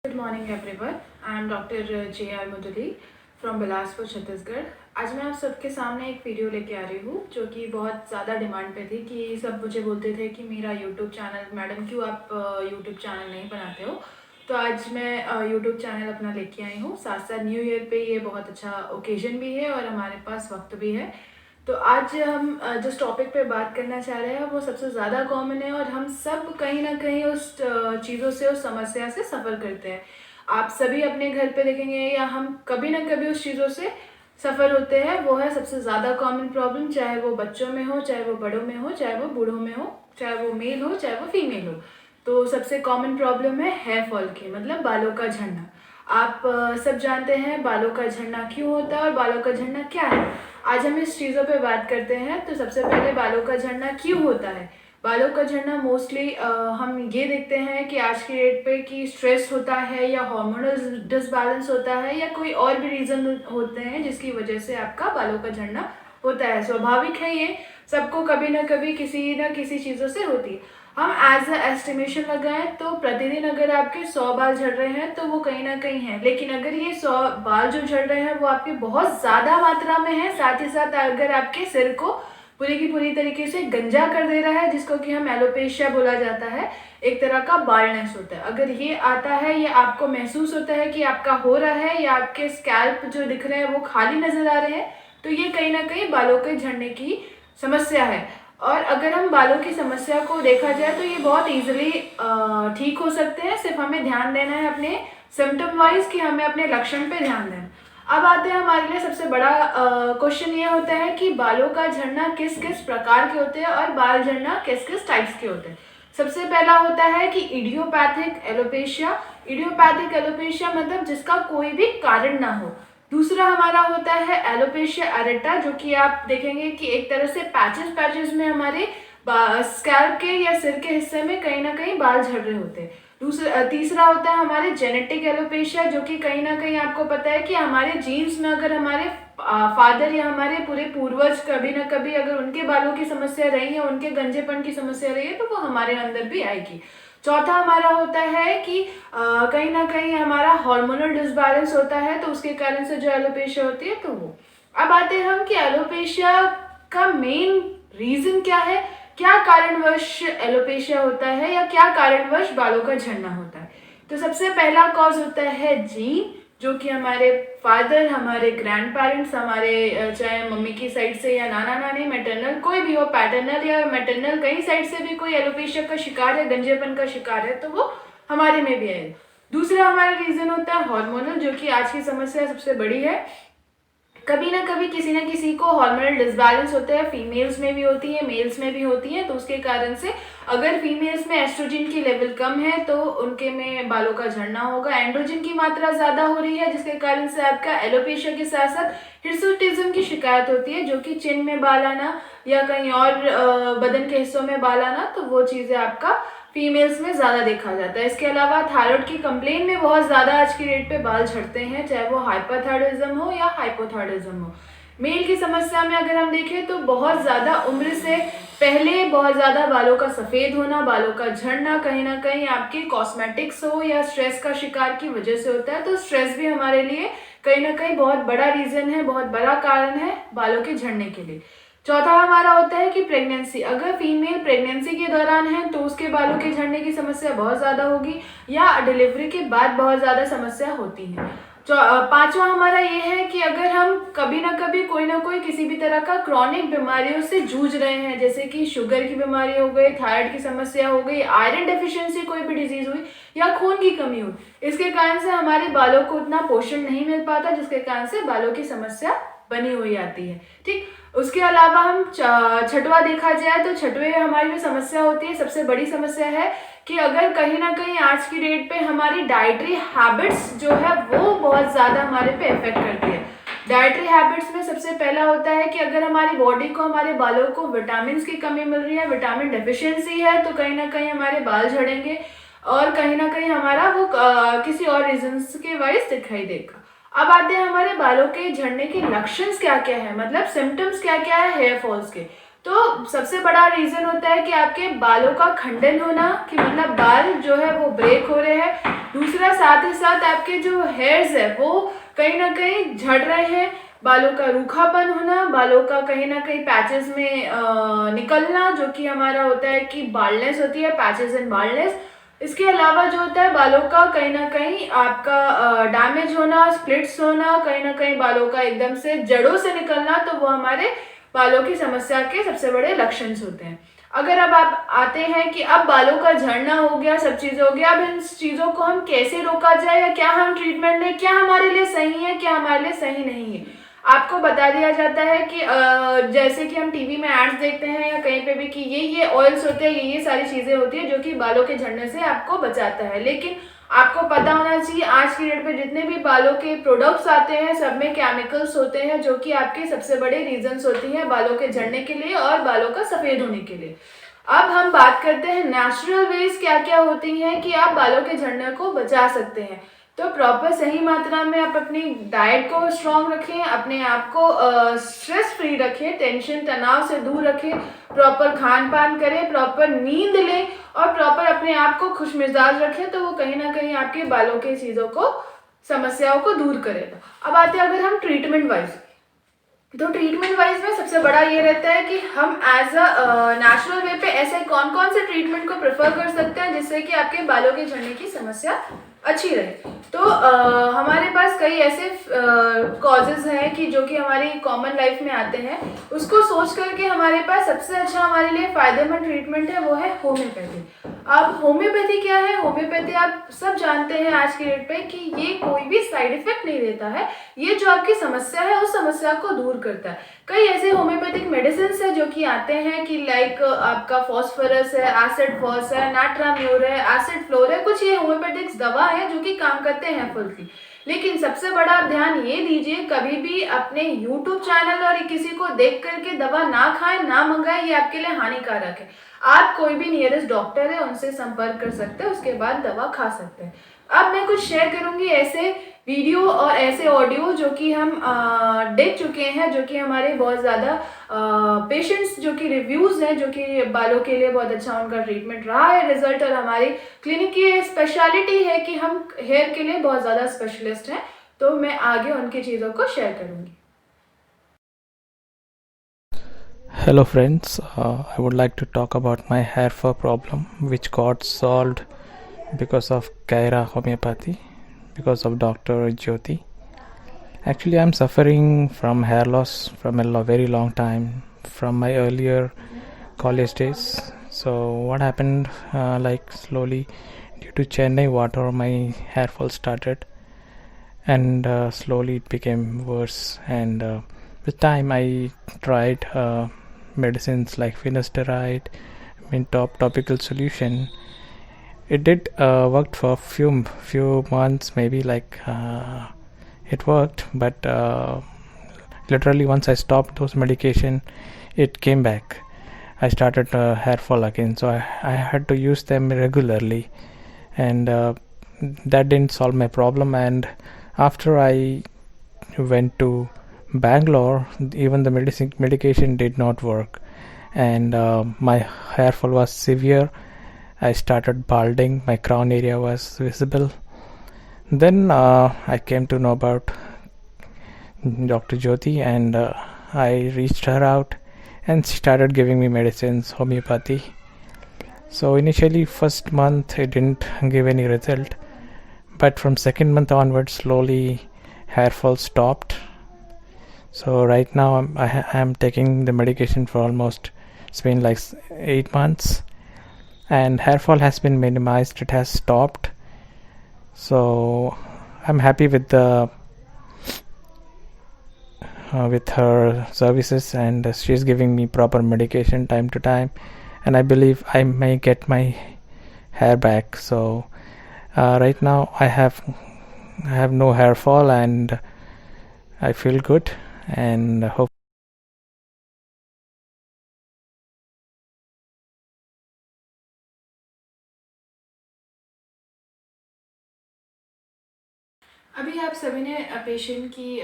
Good morning everyone. I am doctor J.R. Muduli from Bilaspur Chhattisgarh. आज मैं आप सबके सामने एक वीडियो लेके आ रही हूँ जो कि बहुत ज़्यादा डिमांड पे थी कि सब मुझे बोलते थे कि मेरा यूट्यूब चैनल, मैडम क्यों आप यूट्यूब चैनल नहीं बनाते हो। तो आज मैं यूट्यूब चैनल अपना लेके आई हूँ। साथ साथ न्यू ईयर पे ये बहुत अच्छा ओकेजन भी है और हमारे पास वक्त भी है। तो आज हम जिस टॉपिक पे बात करना चाह रहे हैं वो सबसे ज़्यादा कॉमन है और हम सब कहीं ना कहीं उस चीज़ों से, उस समस्या से सफ़र करते हैं। आप सभी अपने घर पे देखेंगे या हम कभी ना कभी उस चीज़ों से सफ़र होते हैं। वो है सबसे ज़्यादा कॉमन प्रॉब्लम, चाहे वो बच्चों में हो, चाहे वो बड़ों में हो, चाहे वो बूढ़ों में हो, चाहे वो मेल हो, चाहे वो फीमेल हो। तो सबसे कॉमन प्रॉब्लम है हेयर फॉल की, मतलब बालों का झड़ना। आप सब जानते हैं बालों का झड़ना क्यों होता है और बालों का झड़ना क्या है। आज हम इस चीज़ों पे बात करते हैं। तो सबसे पहले बालों का झड़ना क्यों होता है। बालों का झड़ना मोस्टली हम ये देखते हैं कि आज की डेट पे कि स्ट्रेस होता है या हार्मोनल डिसबैलेंस होता है या कोई और भी रीज़न होते हैं जिसकी वजह से आपका बालों का झड़ना होता है। स्वाभाविक है, ये सबको कभी ना कभी किसी ना किसी चीज़ों से होती है। हम एज अ एस्टिमेशन लगाएं तो प्रतिदिन अगर आपके 100 बाल झड़ रहे हैं तो वो कहीं ना कहीं है। लेकिन अगर ये 100 बाल जो झड़ रहे हैं वो आपके बहुत ज़्यादा मात्रा में है, साथ ही साथ अगर आपके सिर को पूरी की पूरी तरीके से गंजा कर दे रहा है, जिसको कि हम एलोपेशिया बोला जाता है, एक तरह का बाल्डनेस होता है, अगर ये आता है, ये आपको महसूस होता है कि आपका हो रहा है या आपके स्कैल्प जो दिख रहे हैं वो खाली नजर आ रहे हैं, तो ये कहीं ना कहीं बालों के झड़ने की समस्या है। और अगर हम बालों की समस्या को देखा जाए तो ये बहुत इजीली ठीक हो सकते हैं। सिर्फ हमें ध्यान देना है अपने सिम्टम वाइज कि हमें अपने लक्षण पे ध्यान देना। अब आते हैं हमारे लिए सबसे बड़ा क्वेश्चन ये होता है कि बालों का झड़ना किस किस प्रकार के होते हैं और बाल झड़ना किस किस टाइप्स के होते हैं। सबसे पहला होता है कि इडियोपैथिक एलोपेशिया। इडियोपैथिक एलोपेशिया मतलब जिसका कोई भी कारण ना हो। दूसरा हमारा होता है एलोपेशिया एरेटा, जो कि आप देखेंगे कि एक तरह से पैचेस पैचेस में हमारे स्कैल्प के या सिर के हिस्से में कहीं ना कहीं बाल झड़ रहे होते हैं। तीसरा होता है हमारे जेनेटिक एलोपेशिया, जो कि कहीं ना कहीं आपको पता है कि हमारे जीन्स में अगर हमारे फादर या हमारे पूरे पूर्वज कभी ना कभी अगर उनके बालों की समस्या रही है, उनके गंजेपन की समस्या रही है, तो वो हमारे अंदर भी आएगी। चौथा हमारा होता है कि कहीं ना कहीं हमारा हार्मोनल डिसबैलेंस होता है, तो उसके कारण से जो एलोपेशिया होती है तो वो। अब आते हैं हम कि एलोपेशिया का मेन रीजन क्या है, क्या कारणवश एलोपेशिया होता है या क्या कारणवश बालों का झड़ना होता है। तो सबसे पहला कॉज होता है जीन, जो कि हमारे फादर, हमारे ग्रैंड पेरेंट्स, हमारे चाहे मम्मी की साइड से या नाना नानी, मैटरनल कोई भी हो, पैटर्नल या मैटरनल कहीं साइड से भी कोई एलोपेशिया का शिकार है, गंजेपन का शिकार है, तो वो हमारे में भी आएगा। दूसरा हमारा रीजन होता है हार्मोनल, जो कि आज की समस्या सबसे बड़ी है। कभी ना कभी किसी ना किसी को हार्मोनल डिसबैलेंस होता है, फीमेल्स में भी होती है, मेल्स में भी होती है। तो उसके कारण से अगर फीमेल्स में एस्ट्रोजन की लेवल कम है तो उनके में बालों का झड़ना होगा। एंड्रोजन की मात्रा ज़्यादा हो रही है जिसके कारण से आपका एलोपेशिया के साथ साथ हिर्सुटिज्म की शिकायत होती है, जो कि चिन में बाल आना या कहीं और बदन के हिस्सों में बाल आना, तो वो चीज़ें आपका फीमेल्स में ज़्यादा देखा जाता है। इसके अलावा थायराइड की कंप्लेन में बहुत ज़्यादा आज की डेट पे बाल झड़ते हैं, चाहे वो हाइपरथायरॉयडिज्म हो या हाइपोथायरॉयडिज्म हो। मेल की समस्या में अगर हम देखें तो बहुत ज़्यादा उम्र से पहले बहुत ज़्यादा बालों का सफ़ेद होना, बालों का झड़ना कहीं ना कहीं आपके कॉस्मेटिक्स हो या स्ट्रेस का शिकार की वजह से होता है। तो स्ट्रेस भी हमारे लिए कहीं ना कहीं बहुत बड़ा रीज़न है, बहुत बड़ा कारण है बालों के झड़ने के लिए। चौथा हमारा होता है कि प्रेगनेंसी, अगर फीमेल प्रेगनेंसी के दौरान है तो उसके बालों के झड़ने की समस्या बहुत ज़्यादा होगी या डिलीवरी के बाद बहुत ज़्यादा समस्या होती है। पांचवा हमारा ये है कि अगर हम कभी ना कोई किसी भी तरह का क्रॉनिक बीमारियों से जूझ रहे हैं, जैसे कि शुगर की बीमारी हो गई, थायराइड की समस्या हो गई, आयरन डेफिशिएंसी कोई भी डिजीज हुई या खून की कमी हुई, इसके कारण से हमारे बालों को उतना पोषण नहीं मिल पाता, जिसके कारण से बालों की समस्या बनी हुई आती है। ठीक, उसके अलावा हम छठवा देखा जाए तो छठवें हमारी जो समस्या होती है, सबसे बड़ी समस्या है कि अगर कहीं ना कहीं आज की डेट पे हमारी डाइटरी हैबिट्स जो है वो बहुत ज़्यादा हमारे पे इफेक्ट करती है। डाइटरी हैबिट्स में सबसे पहला होता है कि अगर हमारी बॉडी को, हमारे बालों को विटामिन की कमी मिल रही है, विटामिन डेफिशिएंसी है, तो कहीं ना कहीं हमारे बाल झड़ेंगे और कहीं ना कहीं हमारा वो किसी और रीजन्स के वाइज दिखाई देगा। अब आते हैं हमारे बालों के झड़ने के लक्षण क्या क्या है, मतलब सिम्टम्स क्या क्या है हेयर फॉल्स के। तो सबसे बड़ा रीजन होता है कि आपके बालों का खंडन होना, कि मतलब बाल जो है वो ब्रेक हो रहे हैं, दूसरा साथ ही साथ आपके जो हेयर्स है वो कहीं ना कहीं झड़ रहे हैं, बालों का रूखापन होना, बालों का कहीं ना कहीं पैचेस में निकलना, जो कि हमारा होता है कि बाल्डनेस होती है, पैचेस एंड बाल्डनेस। इसके अलावा जो होता है बालों का कहीं ना कहीं आपका डैमेज होना, स्प्लिट्स होना, कहीं ना कहीं बालों का एकदम से जड़ों से निकलना, तो वो हमारे बालों की समस्या के सबसे बड़े लक्षण होते हैं। अगर अब आप आते हैं कि अब बालों का झड़ना हो गया, सब चीज़ हो गया, अब इन चीज़ों को हम कैसे रोका जाए, या क्या हम ट्रीटमेंट लें, क्या हमारे लिए सही है, क्या हमारे लिए सही नहीं है। आपको बता दिया जाता है कि जैसे कि हम टीवी में एड्स देखते हैं या कहीं पे भी कि ये ऑयल्स होते हैं, ये सारी चीज़ें होती है जो कि बालों के झड़ने से आपको बचाता है। लेकिन आपको पता होना चाहिए आज की डेट पे जितने भी बालों के प्रोडक्ट्स आते हैं सब में केमिकल्स होते हैं, जो कि आपके सबसे बड़े रीजंस होती हैं बालों के झड़ने के लिए और बालों का सफ़ेद होने के लिए। अब हम बात करते हैं नेचुरल वेज क्या क्या होती हैं कि आप बालों के झड़ने को बचा सकते हैं। तो प्रॉपर सही मात्रा में आप अपनी डाइट को स्ट्रॉन्ग रखें, अपने आप को स्ट्रेस फ्री रखें, टेंशन तनाव से दूर रखें, प्रॉपर खान पान करें, प्रॉपर नींद लें और प्रॉपर अपने आप को खुश मिजाज रखें, तो वो कहीं ना कहीं आपके बालों के चीज़ों को, समस्याओं को दूर करेगा। अब आते हैं अगर हम ट्रीटमेंट वाइज, तो ट्रीटमेंट वाइज में सबसे बड़ा ये रहता है कि हम एज अ नेचुरल वे पे ऐसे कौन कौन से ट्रीटमेंट को प्रेफर कर सकते हैं जिससे कि आपके बालों के झड़ने की समस्या अच्छी रहे। तो हमारे पास कई ऐसे कॉजेज हैं कि जो कि हमारी कॉमन लाइफ में आते हैं, उसको सोच करके हमारे पास सबसे अच्छा हमारे लिए फ़ायदेमंद ट्रीटमेंट है वो है होम्योपैथी। अब होम्योपैथी क्या है? होम्योपैथी आप सब जानते हैं आज की डेट पे कि ये कोई भी साइड इफेक्ट नहीं देता है, ये जो आपकी समस्या है उस समस्या को दूर करता है। कई ऐसे होम्योपैथिक मेडिसिन है जो कि आते हैं कि लाइक आपका फॉस्फोरस है, एसिड फॉस है, नाट्राम्योर है, एसिड फ्लोर है, कुछ ये होम्योपैथिक दवा है जो कि काम करते हैं फुल्ली। लेकिन सबसे बड़ा आप ध्यान ये दीजिए, कभी भी अपने YouTube चैनल और किसी को देख करके दवा ना खाएं, ना मंगाएं, ये आपके लिए हानिकारक है। आप कोई भी नियरेस्ट डॉक्टर है उनसे संपर्क कर सकते हैं, उसके बाद दवा खा सकते हैं। अब मैं कुछ शेयर करूंगी ऐसे वीडियो और ऐसे ऑडियो जो कि हम देख चुके हैं, जो कि हमारे बहुत ज़्यादा पेशेंट्स जो कि रिव्यूज़ हैं, जो कि बालों के लिए बहुत अच्छा उनका ट्रीटमेंट रहा है रिजल्ट, और हमारी क्लिनिक की स्पेशलिटी है कि हम हेयर के लिए बहुत ज़्यादा स्पेशलिस्ट हैं। तो मैं आगे उनकी चीज़ों को शेयर करूँगी। Hello friends, I would like to talk about my hair fall problem which got solved because of Kaira Homeopathy, because of Dr. Jyoti. Actually, I'm suffering from hair loss from a very long time, from my earlier college days. So what happened, like slowly due to Chennai water, my hair fall started, and slowly it became worse. And with time I tried medicines like finasteride, topical solution. It did worked for few months, maybe like it worked, but literally once I stopped those medication, it came back. I started hair fall again, so I had to use them regularly, and that didn't solve my problem. And after I went to Bangalore, even the medication did not work, and my hair fall was severe. I started balding, my crown area was visible. Then I came to know about Dr. Jyoti, and I reached her out, and she started giving me medicines, homeopathy. So initially first month it didn't give any result, but from second month onwards slowly hair fall stopped. So right now I'm taking the medication for almost, it's been like 8 months, and hair fall has been minimized, it has stopped. So I'm happy with the with her services, and she's giving me proper medication time to time, and I believe I may get my hair back. So right now I have no hair fall, and I feel good, and hope. अभी आप सभी ने patient की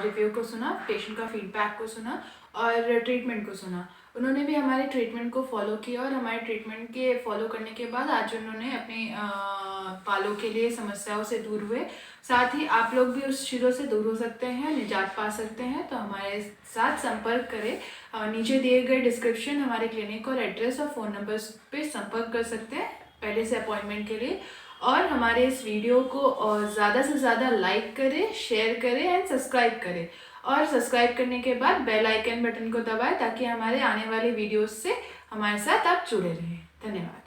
review को सुना, patient का feedback को सुना और ट्रीटमेंट को सुना। उन्होंने भी हमारे ट्रीटमेंट को फॉलो किया और हमारे ट्रीटमेंट के फॉलो करने के बाद आज उन्होंने अपनी बालों के लिए समस्याओं से दूर हुए। साथ ही आप लोग भी उस चीज़ों से दूर हो सकते हैं, निजात पा सकते हैं। तो हमारे साथ संपर्क करें। नीचे दिए गए डिस्क्रिप्शन हमारे क्लिनिक और एड्रेस और फ़ोन नंबर्स पे संपर्क कर सकते हैं पहले से अपॉइंटमेंट के लिए। और हमारे इस वीडियो को ज़्यादा से ज़्यादा लाइक करें, शेयर करें एंड सब्सक्राइब करें। और सब्सक्राइब करने के बाद बेल आइकन बटन को दबाएं ताकि हमारे आने वाले वीडियोस से हमारे साथ आप जुड़े रहें। धन्यवाद।